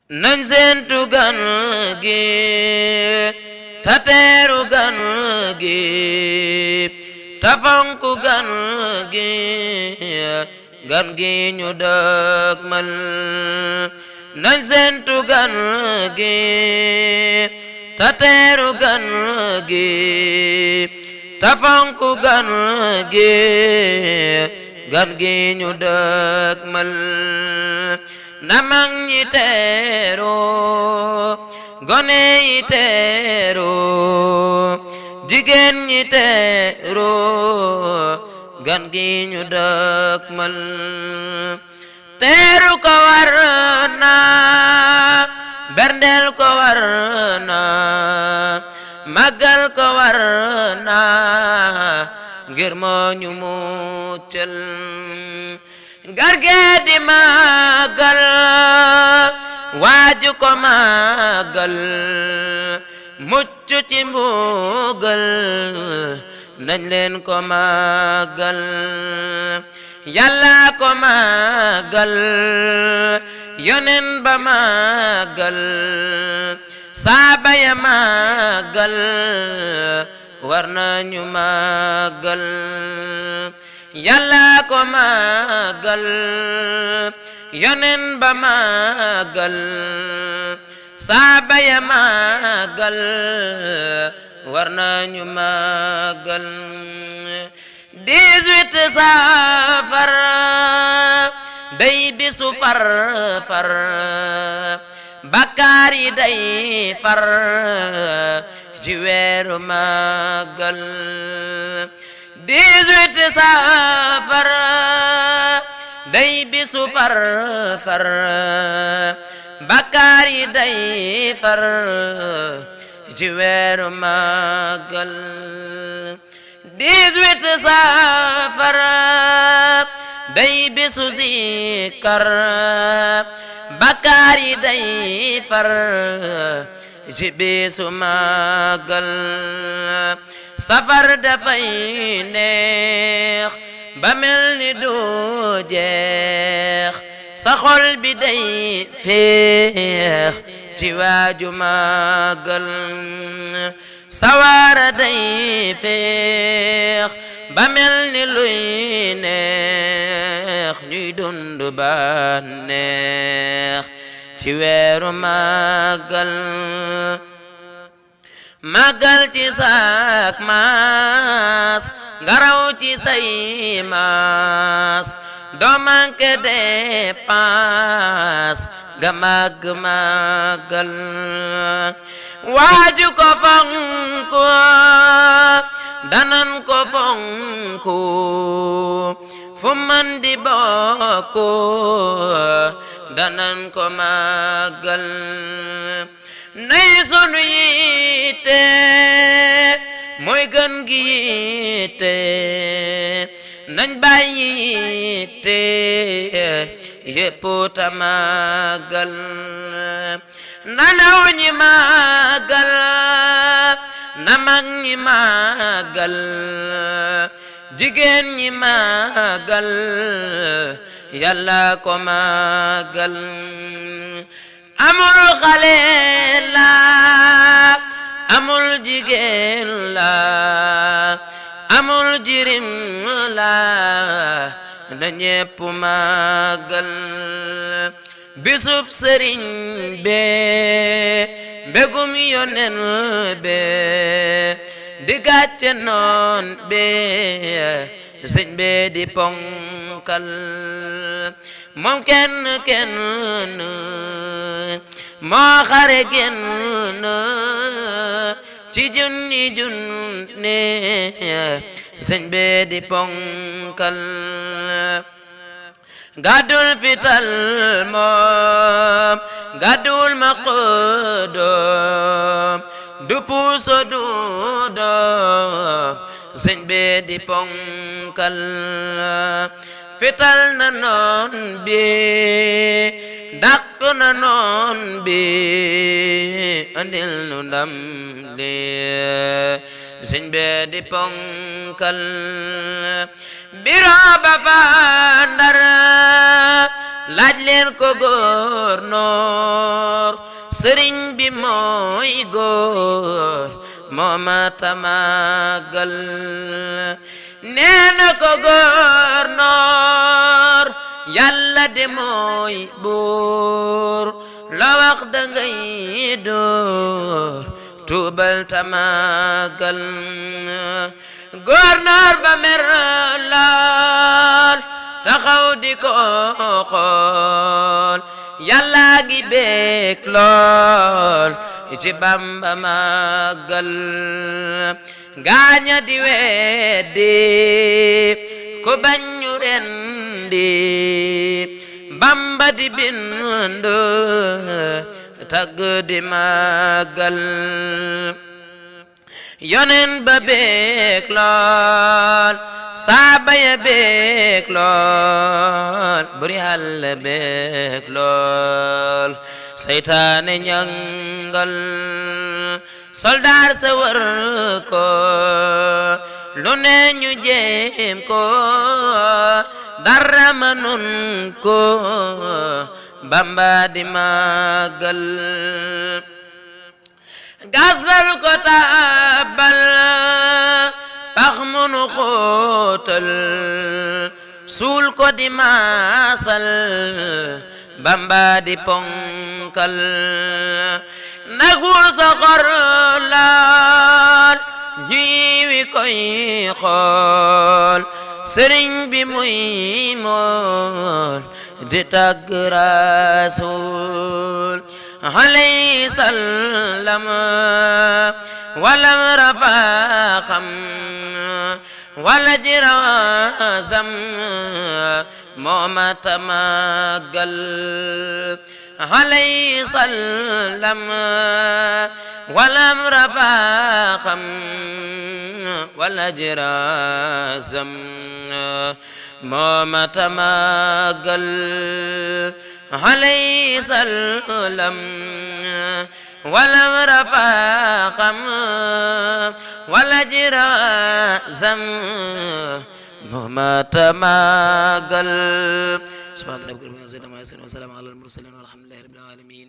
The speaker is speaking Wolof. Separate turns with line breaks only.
nañ seentu gan gi ta teeru gan gi ta fonku gan gi gan gi ñu dëgmal nañ seentu gan gi ta teeru gan gi ta fonku gan gi gan gi ñu dëgmal na mag ñi teeru gone yi teeru jigéen ñi teeru gan gi ñu dëgmal teeru ko war na berndeel ko war na màggal ko war na ngir moo ñu muccal garge di màggal waaju ko màggal mucc ci mbugal nañ leen ko màggal yàlla ko màggal yonen ba màggal saaba ya màggal war nañu màggal yàlla ko màggal yonen ba màggal saaba ya màggal war nañu màggal 18 safar day bisu far far bakkaar yi day far ci weeru màggal 18 safar day bisu far far bakkaar yi day far ci weeru màggal 18 safar day bisu zikar bakkaar yi day far ci bisu màggal safar dafay neex ba mel ni du jeex sa xol bi day feex ci waaju màggal sawara day feex ba mel ni luy neex ñuy dund ba neex ci weeru màggal màggal ci sak maas ngaraw ci say maas doo manqué dépense nga màgg màggal waaju ko fonku danan ko fonku fu man di bokku danan ko màggal nay sunu yitte mooy gën gi yitte nañ bàyyi yitte yépp ta màggal nanaw ñi màggal na mag ñi màggal jigéen ñi màggal yàlla ko màggal amul xale la amul jigéen la amul jirim la na ñépp màggal bisub sëriñ be mbégum yonen be di gàcce noon be sëñ be di ponkal moom kenn kenn moo xare genn ci junni junni sëñ be di ponkal gàddul fital moom gàddul ma xëddoom du puso du doom sëñ be di ponkal fital na noon bi dàq na noon bi andil nu ndam li sëñ be di ponkal biro ba fa Ndar laaj leen ko góornóor sëriñ bi mooy góor moo mata màggal nee na ko góornoor yàlla de mooy buur la wax dangay door tuubal ta màggal góornoor ba mer lool taxaw di ko xool yàlla gi beek lool ci Bamba màggal gaaña di weddi ku bañ ñu rendi Bamba di bind tagg di màggal yonen ba beek lool saaba ya beek lool buri Yàlla beek lool seytaane ñangal soldaar sa wër ko lu ne ñu jéem ko dara mënun ko Bamba di màggal gasal ko tabal pax munu xóotal suul ko di maasal Bamba di ponkal nagu soxor lool ñiwi koy xool sëriñ bi muy mool di tagg Rasuul alayhi salaam walam rafaxam wala jirasam moo mata màggal alayhi salaam walam rafaxam wala jirasam moo mata màggal alayhi salaam walam rafaxam wala jirasam moo mata màggal subhaana rabbika rabbil izzati ammaa yasifuun wa salaamun alal mursaliin walhamdulillaahi rabbil aalamiin